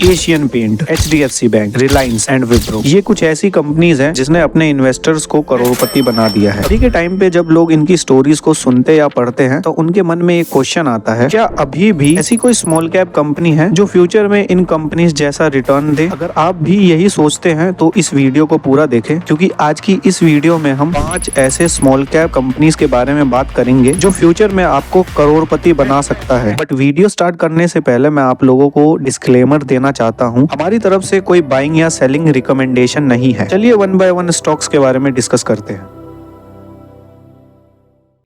Asian paint, HDFC bank, Reliance and Wipro, ये कुछ ऐसी कंपनीज हैं जिसने अपने इन्वेस्टर्स को करोड़पति बना दिया है। अभी के टाइम पे जब लोग इनकी स्टोरीज को सुनते या पढ़ते हैं तो उनके मन में एक क्वेश्चन आता है, क्या अभी भी ऐसी कोई स्मॉल कैप कंपनी है जो फ्यूचर में इन कंपनीज जैसा रिटर्न दे? अगर आप भी यही सोचते हैं तो इस वीडियो को पूरा देखें, क्योंकि आज की इस वीडियो में हम 5 ऐसे स्मॉल कैप कंपनीज के बारे में बात करेंगे जो फ्यूचर में आपको करोड़पति बना सकता है। बट वीडियो स्टार्ट करने से पहले मैं आप लोगों को डिस्क्लेमर देना चाहता हूँ, हमारी तरफ से कोई बाइंग या सेलिंग रिकमेंडेशन नहीं है। चलिए वन बाय वन स्टॉक्स के बारे में डिस्कस करते हैं।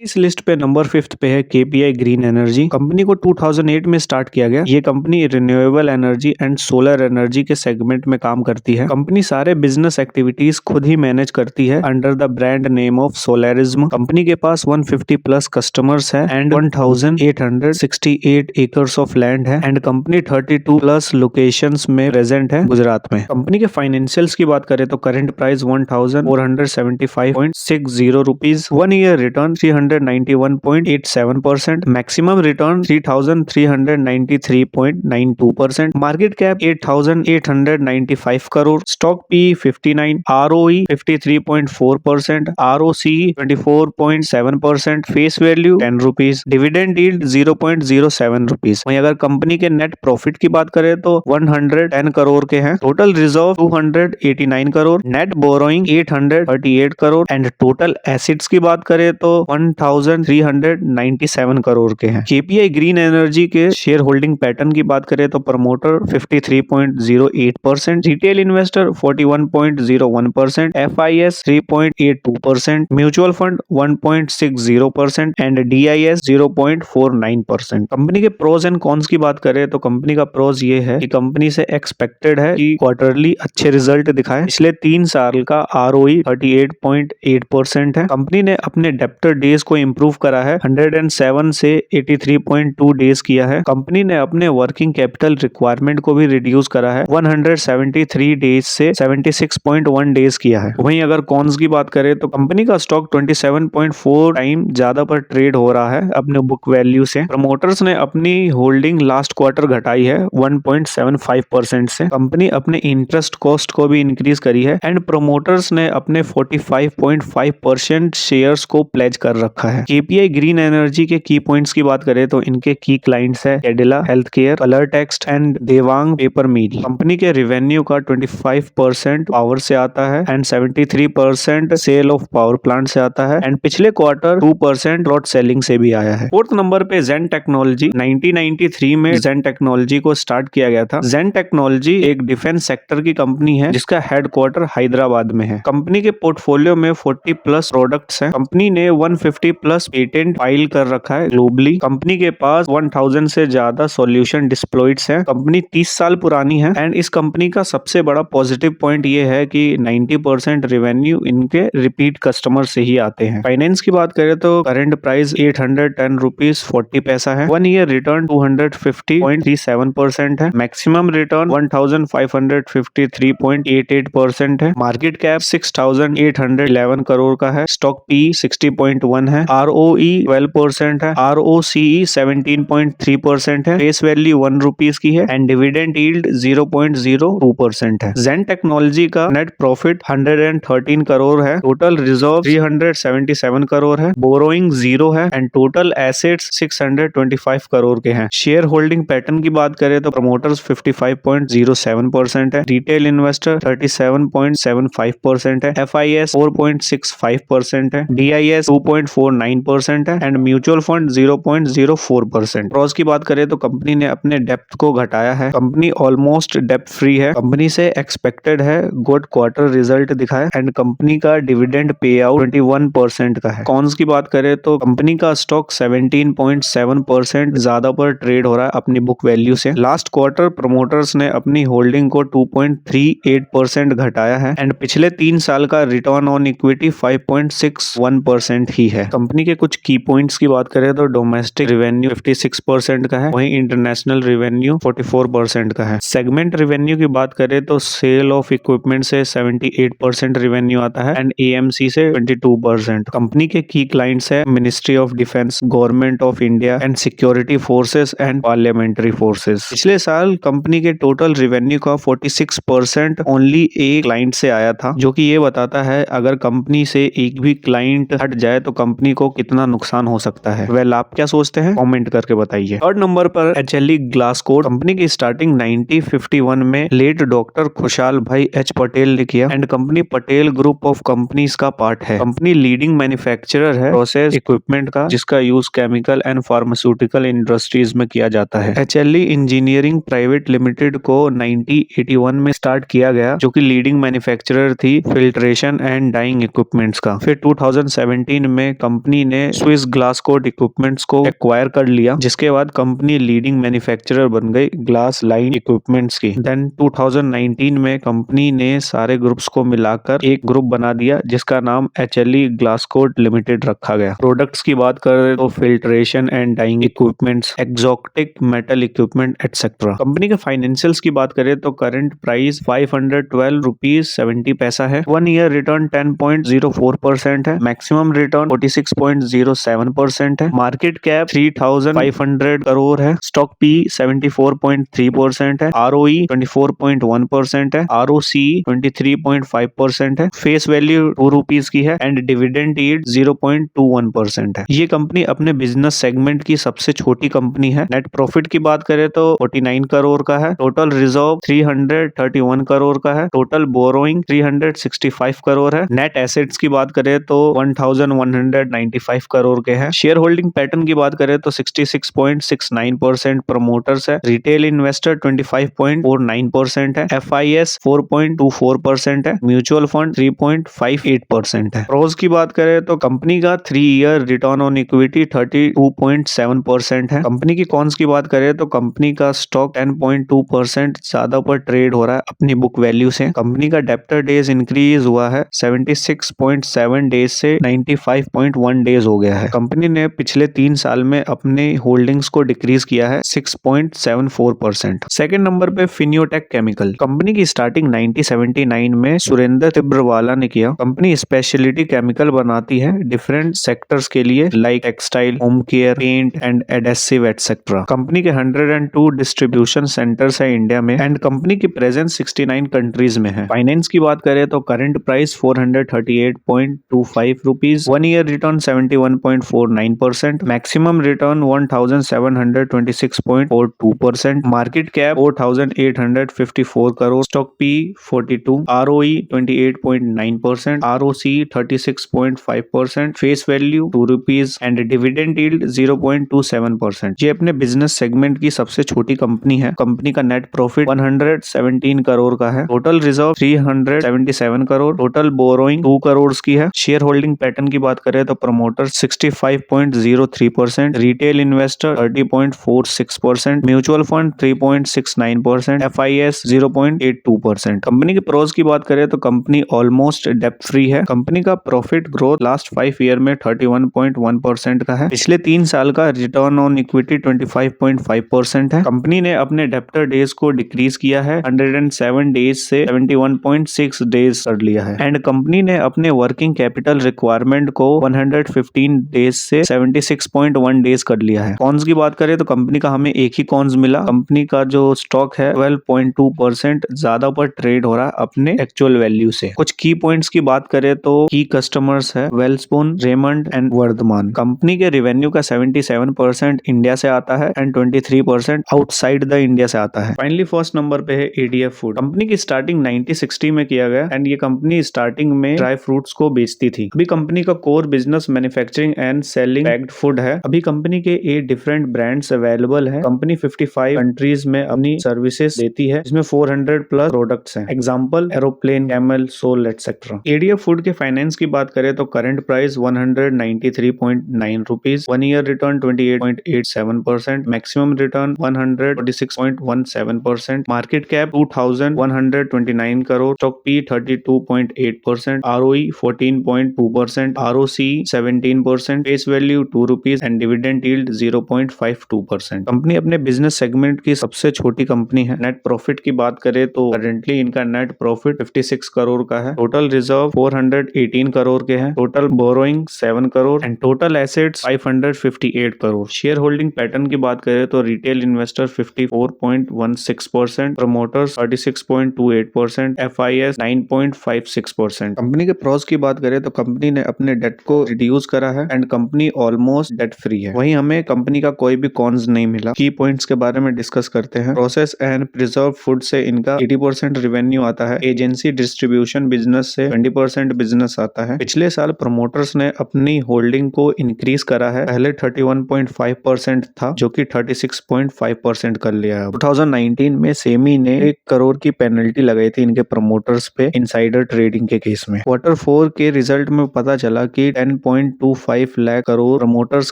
इस लिस्ट पे नंबर 5 पे है KPI ग्रीन एनर्जी। कंपनी को 2008 में स्टार्ट किया गया। ये company renewable energy and solar energy के सेगमेंट में काम करती है। कंपनी सारे बिजनेस एक्टिविटीज खुद ही मैनेज करती है under the brand name of Solarism. Company के पास 150 प्लस कस्टमर्स है एंड 1868 एकर्स ऑफ लैंड है एंड कंपनी 32 प्लस लोकेशंस में प्रेजेंट है गुजरात में। कंपनी के फाइनेंशियल्स की बात करें तो current price 1475.60 rupees, 1 year return 391.87%, maximum return 3393.92%, market cap 8895 crore, stock P 59, ROE 53.4%, ROCE 24.7%, face value 10 rupees, dividend yield 0.07 rupees. वहीं अगर कंपनी के नेट प्रॉफिट की बात करें तो 110 करोड़ के हैं, total reserve 289 crore, net borrowing 838 crore and total acids की बात करें तो 1397 करोड़ के हैं। KPI ग्रीन एनर्जी के शेयर होल्डिंग पैटर्न की बात करें तो promoter 53.08%, retail investor 41.01%, FIS 3.82%, mutual fund 1.60% and DIS 0.49%। Company के प्रोज एंड कॉन्स की बात करें तो कंपनी का प्रोज ये है कि कंपनी से एक्सपेक्टेड है कि क्वार्टरली अच्छे रिजल्ट दिखाए। पिछले 3 साल का ROE 38.8% है। कंपनी ने अपने डेप्टर डेज को इंप्रूव करा है, 107 से 83.2 डेज किया है। कंपनी ने अपने वर्किंग कैपिटल रिक्वायरमेंट को भी रिड्यूस करा है, 173 डेज से 76.1 डेज किया है। वहीं अगर कॉन्स की बात करें तो कंपनी का स्टॉक 27.4 टाइम ज्यादा पर ट्रेड हो रहा है अपने बुक वैल्यू से। प्रमोटर्स ने अपनी होल्डिंग लास्ट क्वार्टर घटाई है 1.75% से। कंपनी अपने इंटरेस्ट कॉस्ट को भी इंक्रीज करी है एंड प्रमोटर्स ने अपने 45.5% शेयर्स को प्लेज कर रखा है। KPI ग्रीन एनर्जी के की पॉइंट्स की बात करें तो इनके की क्लाइंट्स है Cadila health care, colour text and Devang paper mill. Company के रेवेन्यू का 25% पावर से आता है and 73% sale of power plant से आता है एंड पिछले क्वार्टर 2% लॉट सेलिंग से भी आया है। 4th नंबर पे जेन टेक्नोलॉजी। 1993 में जेन टेक्नोलॉजी को स्टार्ट किया गया था। जेन टेक्नोलॉजी एक डिफेंस सेक्टर की कंपनी है जिसका हेडक्वार्टर हैदराबाद में है। कंपनी के पोर्टफोलियो में 40 प्लस प्रोडक्ट्स हैं। कंपनी ने 150 प्लस पेटेंट फाइल कर रखा है ग्लोबली। कंपनी के पास 1000 से ज्यादा सॉल्यूशन डिप्लॉयड्स हैं। कंपनी 30 साल पुरानी है एंड इस कंपनी का सबसे बड़ा पॉजिटिव पॉइंट ये है कि 90% रेवेन्यू इनके रिपीट कस्टमर से ही आते हैं। फाइनेंस की बात करें तो करंट प्राइस 810 रुपीज 40 पैसा है, 1 ईयर रिटर्न 250.37% है, मैक्सिमम रिटर्न 1553.88% है, मार्केट कैप 6811 करोड़ का है, स्टॉक पी 60.1 है, ROE 12% है, ROCE 17.3% है, फेस वैल्यू 1 रुपीज की है एंड डिविडेंड यील्ड 0.02% है। जेन टेक्नोलॉजी का नेट प्रॉफिट 113 करोड़ है, टोटल रिजर्व 377 करोड़ है, बोरोइंग 0 है एंड टोटल एसेट्स 625 करोड़ के हैं। शेयर होल्डिंग पैटर्न की बात करें तो प्रमोटर्स 55.07% है, रिटेल इन्वेस्टर 37.75% है, FIS 4.65% है, DIS 2.49% है एंड म्यूचुअल फंड 0.04%। प्रोस की बात करें तो कंपनी ने अपने डेप्थ को घटाया है। कंपनी ऑलमोस्ट डेप्थ फ्री है। कंपनी से एक्सपेक्टेड है गुड क्वार्टर रिजल्ट दिखाए एंड कंपनी का डिविडेंड पे आउट 21% का है। कॉन्स की बात करें तो कंपनी का स्टॉक 17.7% ज्यादा पर ट्रेड हो रहा है अपनी बुक वैल्यू से। लास्ट क्वार्टर प्रमोटर्स ने अपनी होल्डिंग को 2.38% घटाया है एंड पिछले 3 साल का रिटर्न ऑन इक्विटी 5.61% ही है। कंपनी के कुछ की पॉइंट्स की बात करें तो डोमेस्टिक रेवेन्यू 56% का है, वहीं इंटरनेशनल रेवेन्यू 44% का है। सेगमेंट रेवेन्यू की बात करें तो सेल ऑफ इक्विपमेंट से 78% रेवेन्यू आता है एंड एएमसी से 22%। कंपनी के की क्लाइंट्स है ministry of defence, government of India and security forces and parliamentary forces. पिछले साल कंपनी के टोटल रेवेन्यू का 46% ओनली एक क्लाइंट से आया था, जो कि ये बताता है अगर कंपनी से एक भी क्लाइंट हट जाए तो कंपनी को कितना नुकसान हो सकता है। वेल, आप क्या सोचते हैं? कमेंट करके बताइए। थर्ड नंबर पर एचएलई ग्लासकोट। कंपनी की स्टार्टिंग 1951 में लेट डॉक्टर खुशहाल भाई एच पटेल ने किया and company Patel group of companies का पार्ट है। कंपनी लीडिंग मैन्युफैक्चरर है प्रोसेस इक्विपमेंट का, जिसका use chemical and pharmaceutical industries में किया जाता है। एचएलई इंजीनियरिंग प्राइवेट लिमिटेड को 1981 में स्टार्ट किया गया, जो कि लीडिंग मैन्युफैक्चरर थी फिल्ट्रेशन एंड डाइंग इक्विपमेंट्स का। फिर 2017 में कंपनी ने स्विस ग्लासकोट इक्विपमेंट्स को एक्वायर कर लिया, जिसके बाद कंपनी लीडिंग मैन्युफैक्चरर बन गई ग्लास लाइन इक्विपमेंट्स की। देन 2019 में कंपनी ने सारे ग्रुप्स को मिलाकर एक ग्रुप बना दिया, जिसका नाम एचएलई ग्लासकोट लिमिटेड रखा गया। प्रोडक्ट्स की बात करें तो filtration and dyeing equipments, exotic metal equipment etcetera. Company के फाइनेंशियल्स की बात करें तो करंट प्राइस 512 रुपीज 70 पैसा है। 1 ईयर रिटर्न 10.04% है। मैक्सिमम रिटर्न 46.07% है। मार्केट कैप 3500 करोड़ है। स्टॉक पी 74.3% है। आरओई 24.1% है। आरओसी 23.5% है। फेस वैल्यू 2 रुपीज की है एंड डिविडेंड यील्ड 0.21% है। ये कंपनी अपने बिजनेस सेगमेंट की सबसे छोटी कंपनी है। नेट प्रॉफिट की बात करें तो 49 करोड़ का है। टोटल रिजर्व 331 करोड़ का है। टोटल बोरोइंग 365 करोड़ है। नेट एसेट्स की बात करें तो 1195 करोड़ के हैं। शेयर होल्डिंग पैटर्न की बात करें तो 66.69% प्रमोटर्स है। रिटेल इन्वेस्टर 25.49% है। एफआईएस 4.24% है। म्यूचुअल फंड 3.58% है। प्रोज की बात करें तो कंपनी का 3 ईयर रिटर्न ऑन इक्विटी 32.7% है। कंपनी की कॉन्स की बात करें तो कंपनी का स्टॉक 10.2% ज्यादा पर ट्रेड हो रहा है अपनी बुक वैल्यू से। कंपनी का डेप्टर डेज इंक्रीज हुआ है 76.7 डेज से 95.1 डेज हो गया है। कंपनी ने पिछले 3 साल में अपने होल्डिंग्स को डिक्रीज किया है 6.74%। सेकंड नंबर पे फिनियोटेक केमिकल। कंपनी की स्टार्टिंग 1979 में सुरेंद्र तिब्रवाला ने किया। कंपनी स्पेशलिटी केमिकल बनाती है डिफरेंट सेक्टर्स के लिए, like textile, home care, paint and adhesive etcetera. Company के 102 डिस्ट्रीब्यूशन सेंटर्स है इंडिया में एंड कंपनी की प्रेजेंस 69 कंट्रीज में है। फाइनेंस की बात करें तो current price 438.25 rupees. 1 year return 71.49%। Maximum return 1726.42%। Market cap 4854 crore. Stock P 42। ROE 28.9%। ROC 36.5%। Face value 2 rupees and dividend yield 0.27%। ये अपने बिजनेस सेगमेंट की सबसे छोटी कंपनी है। कंपनी का नेट प्रॉफिट 117 करोड़ का है। Total reserve 377 crore. Total borrowing 2 crore की है। शेयर होल्डिंग पैटर्न की बात करें तो promoter 65.03%, retail investor 30.46%, mutual fund 3.69%, FIS 0.82%। Company के प्रोज की बात करें तो कंपनी ऑलमोस्ट डेप्ट फ्री है। कंपनी का प्रॉफिट ग्रोथ लास्ट 5 ईयर में 31.1% का है। पिछले 3 साल का रिटर्न ऑन इक्विटी 25.5% है। कंपनी ने अपने डेप्टर डेज को डिक्रीज किया है 107 डेज से 71.6 डेज कर लिया है एंड कंपनी ने अपने वर्किंग कैपिटल रिक्वायरमेंट को 115 डेज से 76.1 डेज कर लिया है। कॉन्स की बात करें तो कंपनी का हमें एक ही कॉन्स मिला। कंपनी का जो स्टॉक है 12.2% ज्यादा पर ट्रेड हो रहा है अपने एक्चुअल वैल्यू से। कुछ की पॉइंट्स की बात करें तो की कस्टमर्स है वेलस्पून, रेमंड एंड वर्धमान। कंपनी के रेवेन्यू का 77% इंडिया से आता है एंड 23% आउटसाइड द इंडिया से आता है। फाइनली फर्स्ट नंबर पे है एडीएफ फूड। कंपनी की स्टार्टिंग 1960 में किया गया एंड ये कंपनी स्टार्टिंग में ड्राई फ्रूट्स को बेचती थी। अभी कंपनी का core business manufacturing and selling packed food है। अभी कंपनी के 8 डिफरेंट ब्रांड्स अवेलेबल है। कंपनी 55 कंट्रीज में अपनी सर्विसेज देती है, जिसमें 400 प्लस प्रोडक्ट्स हैं। Example aeroplane, camel, soul etcetera. ADF food के फाइनेंस की बात करें तो current price 193.9 rupees. 1 year return 28.87%। Maximum return 146.17%। Market cap 2129 crore. Stock P 32.8%। ROE 14.2%। ROC 17%, face value 2 rupees and dividend yield 0.52%। Company अपने बिजनेस सेगमेंट की सबसे छोटी कंपनी है। नेट प्रॉफिट की बात करें तो करेंटली इनका नेट प्रॉफिट 56 करोड़ का है। टोटल रिजर्व 418 करोड़ के हैं। Total borrowing 7 crore and total assets 558 crore. Share holding pattern की बात करें तो retail investor 54.16%, promoters 36.28%, FIS 9.56%। Company के प्रोस की बात करें तो कंपनी ने अपने डेट को रिड्यूस करा है and company almost debt free है। वहीं हमें कंपनी का कोई भी कॉन्स नहीं मिला। की पॉइंट्स के बारे में डिस्कस करते हैं। प्रोसेस एंड प्रिजर्व फूड से इनका 80% रेवेन्यू आता है। एजेंसी डिस्ट्रीब्यूशन बिजनेस से 20% बिजनेस आता है। पिछले साल प्रमोटर्स ने अपनी होल्डिंग को इंक्रीज करा है। पहले 31.5% था जो कि 36.5% कर लिया है। 2019 में सेमी ने 1 करोड़ की पेनल्टी लगाई थी इनके प्रमोटर्स पे इनसाइडर ट्रेडिंग के केस में। क्वार्टर 4 के रिजल्ट में पता चला कि 10.25 लाख करोड़ प्रमोटर्स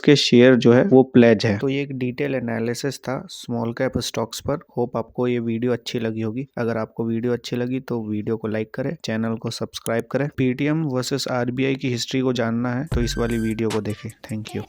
के शेयर जो है वो प्लेज है। तो ये एक डिटेल एनालिसिस था स्मॉल कैप स्टॉक्स पर। होप आपको ये वीडियो अच्छी लगी होगी। अगर आपको वीडियो अच्छी लगी तो वीडियो को लाइक करें, चैनल को सब्सक्राइब करें। पेटीएम वर्सेस RBI की हिस्ट्री को जानना है तो इस वाली वीडियो को देखें। Thank you.